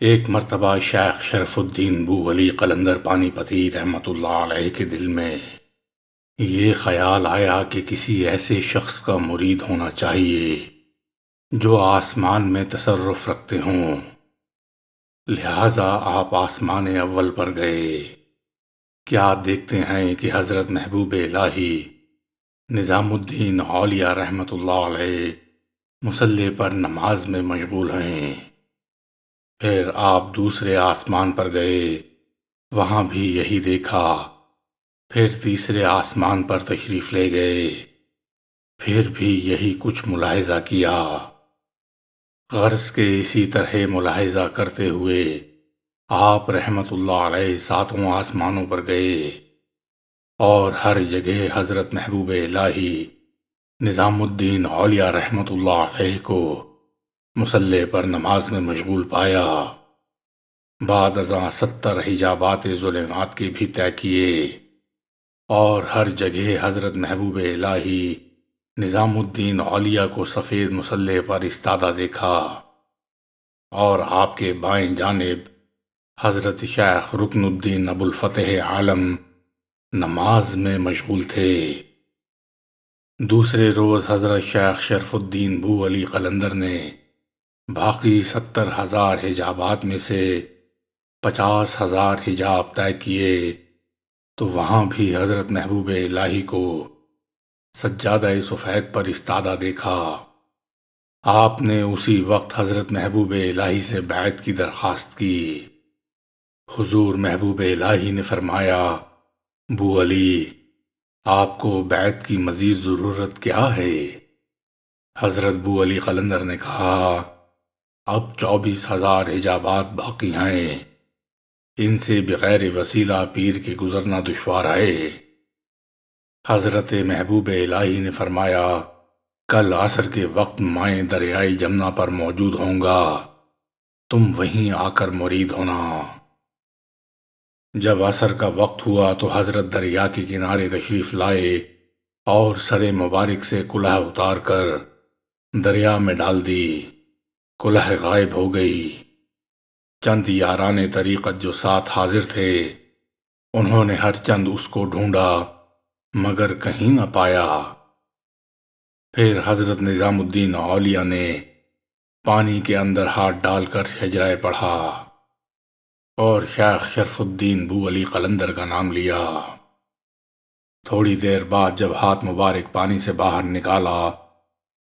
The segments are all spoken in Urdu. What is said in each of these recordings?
ایک مرتبہ شیخ شرف الدین بو ولی قلندر پانی پتی رحمت اللہ علیہ کے دل میں یہ خیال آیا کہ کسی ایسے شخص کا مرید ہونا چاہیے جو آسمان میں تصرف رکھتے ہوں، لہٰذا آپ آسمان اول پر گئے۔ کیا دیکھتے ہیں کہ حضرت محبوب الہی نظام الدین اولیاء رحمت اللہ علیہ مصلی پر نماز میں مشغول ہیں۔ پھر آپ دوسرے آسمان پر گئے، وہاں بھی یہی دیکھا۔ پھر تیسرے آسمان پر تشریف لے گئے، پھر بھی یہی کچھ ملاحظہ کیا۔ غرض کے اسی طرح ملاحظہ کرتے ہوئے آپ رحمت اللہ علیہ ساتوں آسمانوں پر گئے اور ہر جگہ حضرت محبوب الہی نظام الدین اولیاء رحمت اللہ علیہ کو مصلی پر نماز میں مشغول پایا۔ بعد ازاں 70 حجابات ظلمات کے بھی طے کیے اور ہر جگہ حضرت محبوب الہی نظام الدین اولیاء کو سفید مصلی پر استادہ دیکھا، اور آپ کے بائیں جانب حضرت شیخ رکن الدین ابو الفتح عالم نماز میں مشغول تھے۔ دوسرے روز حضرت شیخ شرف الدین بو ولی قلندر نے باقی 70,000 حجابات میں سے 50,000 حجاب طے کیے تو وہاں بھی حضرت محبوب الہی کو سجادہ سفید پر استادہ دیکھا۔ آپ نے اسی وقت حضرت محبوب الہی سے بیعت کی درخواست کی۔ حضور محبوب الہی نے فرمایا، بو علی، آپ کو بیعت کی مزید ضرورت کیا ہے؟ حضرت بو علی قلندر نے کہا، اب 24,000 حجابات باقی ہیں، ان سے بغیر وسیلہ پیر کے گزرنا دشوار ہے۔ حضرت محبوب الہی نے فرمایا، کل عصر کے وقت میں دریائے جمنا پر موجود ہوں گا، تم وہیں آ کر مرید ہونا۔ جب عصر کا وقت ہوا تو حضرت دریا کے کنارے تشریف لائے اور سر مبارک سے کلہ اتار کر دریا میں ڈال دی۔ کلہ غائب ہو گئی۔ چند یاران طریقت جو ساتھ حاضر تھے، انہوں نے ہر چند اس کو ڈھونڈا مگر کہیں نہ پایا۔ پھر حضرت نظام الدین اولیاء نے پانی کے اندر ہاتھ ڈال کر شجرہ پڑھا اور شیخ شرف الدین بو علی قلندر کا نام لیا۔ تھوڑی دیر بعد جب ہاتھ مبارک پانی سے باہر نکالا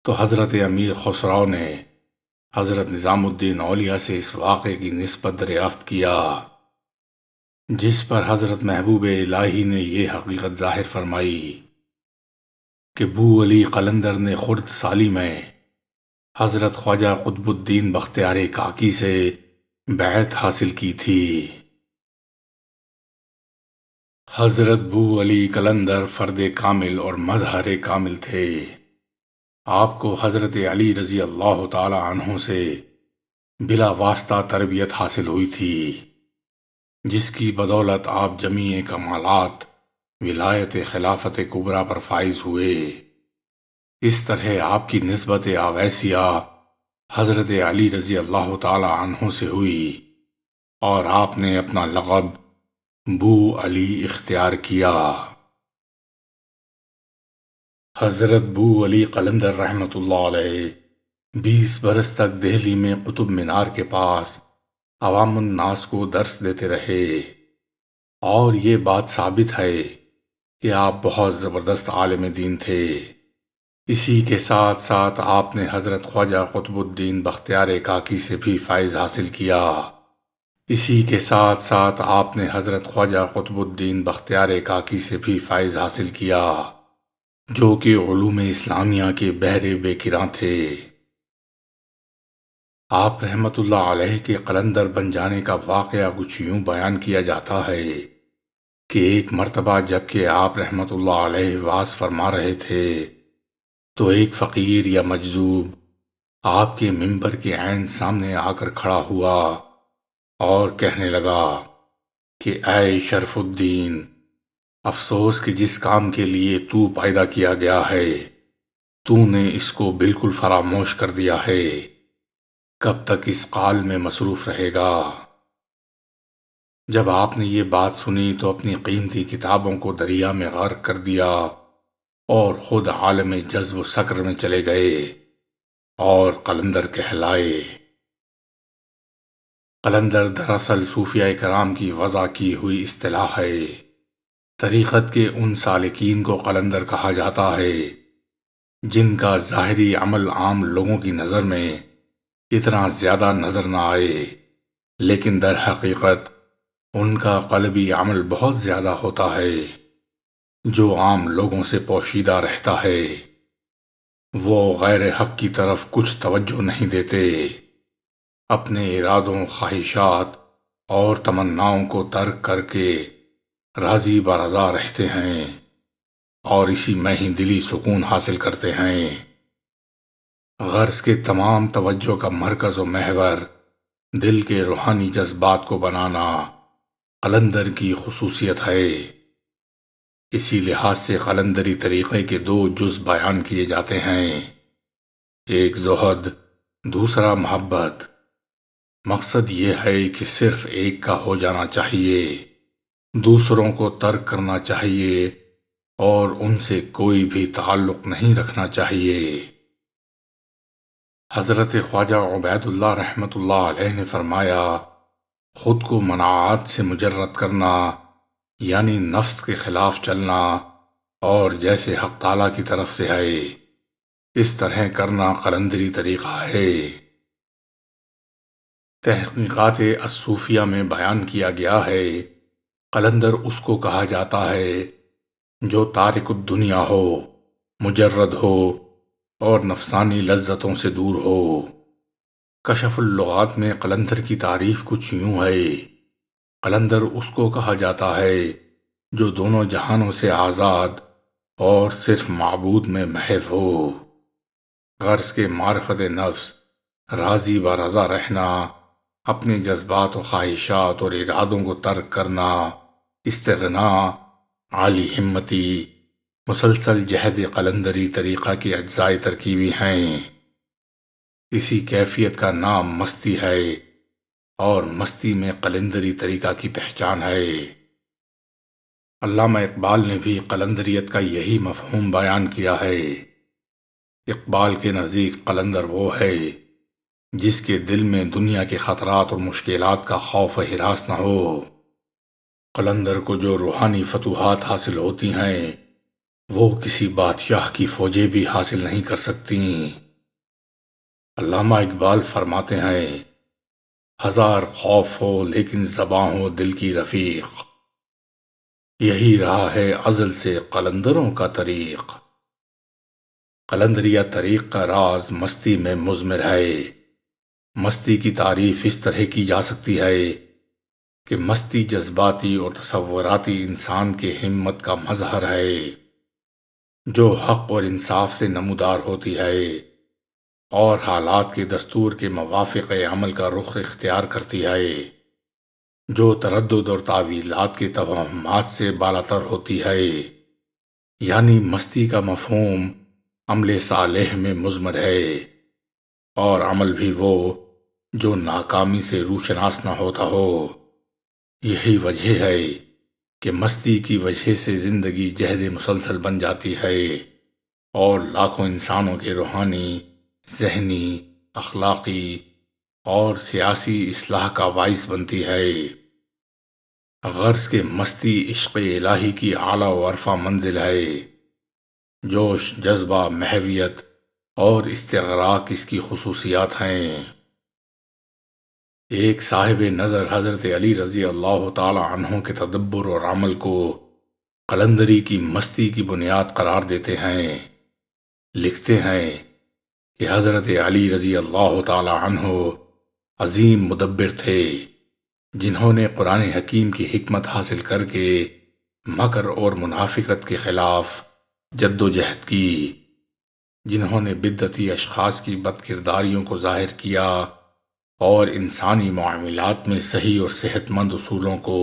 تو حضرت امیر خسرو نے حضرت نظام الدین اولیاء سے اس واقعے کی نسبت دریافت کیا، جس پر حضرت محبوب الہی نے یہ حقیقت ظاہر فرمائی کہ بو علی قلندر نے خرد سالی میں حضرت خواجہ قطب الدین بختیار کاکی سے بیعت حاصل کی تھی۔ حضرت بو علی قلندر فرد کامل اور مظہر کامل تھے۔ آپ کو حضرت علی رضی اللہ تعالی عنہ سے بلا واسطہ تربیت حاصل ہوئی تھی، جس کی بدولت آپ جمیع کمالات ولایت خلافت کبریٰ پر فائز ہوئے۔ اس طرح آپ کی نسبت اویسیہ حضرت علی رضی اللہ تعالی عنہ سے ہوئی اور آپ نے اپنا لقب بو علی اختیار کیا۔ حضرت بو علی قلندر رحمت اللہ علیہ 20 برس تک دہلی میں قطب مینار کے پاس عوام الناس کو درس دیتے رہے، اور یہ بات ثابت ہے کہ آپ بہت زبردست عالم دین تھے۔ اسی کے ساتھ ساتھ آپ نے حضرت خواجہ قطب الدین بختیار کاکی سے بھی فیض حاصل کیا۔ اسی کے ساتھ ساتھ آپ نے حضرت خواجہ قطب الدین بختیار کاکی سے بھی فیض حاصل کیا، جو کہ علوم اسلامیہ کے بحر بے کراں تھے۔ آپ رحمت اللہ علیہ کے قلندر بن جانے کا واقعہ کچھ یوں بیان کیا جاتا ہے کہ ایک مرتبہ جب کہ آپ رحمت اللہ علیہ وعظ فرما رہے تھے تو ایک فقیر یا مجذوب آپ کے منبر کے عین سامنے آ کر کھڑا ہوا اور کہنے لگا کہ اے شرف الدین، افسوس کہ جس کام کے لیے تو پیدا کیا گیا ہے تو نے اس کو بالکل فراموش کر دیا ہے۔ کب تک اس قال میں مصروف رہے گا؟ جب آپ نے یہ بات سنی تو اپنی قیمتی کتابوں کو دریا میں غرق کر دیا اور خود عالم جذب و سکر میں چلے گئے اور قلندر کہلائے۔ قلندر دراصل صوفیاء کرام کی وضع کی ہوئی اصطلاح ہے۔ طریقت کے ان سالکین کو قلندر کہا جاتا ہے جن کا ظاہری عمل عام لوگوں کی نظر میں اتنا زیادہ نظر نہ آئے، لیکن در حقیقت ان کا قلبی عمل بہت زیادہ ہوتا ہے، جو عام لوگوں سے پوشیدہ رہتا ہے۔ وہ غیر حق کی طرف کچھ توجہ نہیں دیتے، اپنے ارادوں، خواہشات اور تمناؤں کو ترک کر کے راضی برضا رہتے ہیں اور اسی میں ہی دلی سکون حاصل کرتے ہیں۔ غرض کے تمام توجہ کا مرکز و محور دل کے روحانی جذبات کو بنانا قلندر کی خصوصیت ہے۔ اسی لحاظ سے قلندری طریقے کے 2 جز بیان کیے جاتے ہیں، ایک زہد، دوسرا محبت۔ مقصد یہ ہے کہ صرف ایک کا ہو جانا چاہیے، دوسروں کو ترک کرنا چاہیے اور ان سے کوئی بھی تعلق نہیں رکھنا چاہیے۔ حضرت خواجہ عبید اللہ رحمۃ اللہ علیہ نے فرمایا، خود کو مناعات سے مجرد کرنا یعنی نفس کے خلاف چلنا اور جیسے حق تعالیٰ کی طرف سے ہے اس طرح کرنا قلندری طریقہ ہے۔ تحقیقات الصوفیہ میں بیان کیا گیا ہے، قلندر اس کو کہا جاتا ہے جو تارک الدنیا ہو، مجرد ہو اور نفسانی لذتوں سے دور ہو۔ کشف اللغات میں قلندر کی تعریف کچھ یوں ہے، قلندر اس کو کہا جاتا ہے جو دونوں جہانوں سے آزاد اور صرف معبود میں محو ہو۔ غرض کے معرفت نفس، راضی برضا رہنا، اپنے جذبات و خواہشات اور ارادوں کو ترک کرنا، استغناء، عالی ہمتی، مسلسل جہد قلندری طریقہ کے اجزاء ترکیبی ہیں۔ اسی کیفیت کا نام مستی ہے اور مستی میں قلندری طریقہ کی پہچان ہے۔ علامہ اقبال نے بھی قلندریت کا یہی مفہوم بیان کیا ہے۔ اقبال کے نزدیک قلندر وہ ہے جس کے دل میں دنیا کے خطرات اور مشکلات کا خوف و ہراس نہ ہو۔ قلندر کو جو روحانی فتوحات حاصل ہوتی ہیں وہ کسی بادشاہ کی فوجیں بھی حاصل نہیں کر سکتی۔ علامہ اقبال فرماتے ہیں، ہزار خوف ہو لیکن زباں ہو دل کی رفیق، یہی رہا ہے ازل سے قلندروں کا طریق۔ قلندریہ طریق کا راز مستی میں مضمر ہے۔ مستی کی تعریف اس طرح کی جا سکتی ہے کہ مستی جذباتی اور تصوراتی انسان کے ہمت کا مظہر ہے جو حق اور انصاف سے نمودار ہوتی ہے اور حالات کے دستور کے موافق عمل کا رخ اختیار کرتی ہے، جو تردد اور تعویلات کے توہمات سے بالاتر ہوتی ہے۔ یعنی مستی کا مفہوم عمل صالح میں مضمر ہے اور عمل بھی وہ جو ناکامی سے روشناس نہ ہوتا ہو۔ یہی وجہ ہے کہ مستی کی وجہ سے زندگی جہد مسلسل بن جاتی ہے اور لاکھوں انسانوں کے روحانی، ذہنی، اخلاقی اور سیاسی اصلاح کا باعث بنتی ہے۔ غرض کے مستی عشق الہی کی اعلیٰ و عرفہ منزل ہے۔ جوش، جذبہ، محویت اور استغراق اس کی خصوصیات ہیں۔ ایک صاحب نظر حضرت علی رضی اللہ تعالی عنہ کے تدبر اور عمل کو قلندری کی مستی کی بنیاد قرار دیتے ہیں۔ لکھتے ہیں کہ حضرت علی رضی اللہ تعالی عنہ عظیم مدبر تھے جنہوں نے قرآن حکیم کی حکمت حاصل کر کے مکر اور منافقت کے خلاف جد و جہد کی، جنہوں نے بدعتی اشخاص کی بد کرداریوں کو ظاہر کیا اور انسانی معاملات میں صحیح اور صحت مند اصولوں کو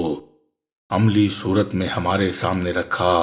عملی صورت میں ہمارے سامنے رکھا۔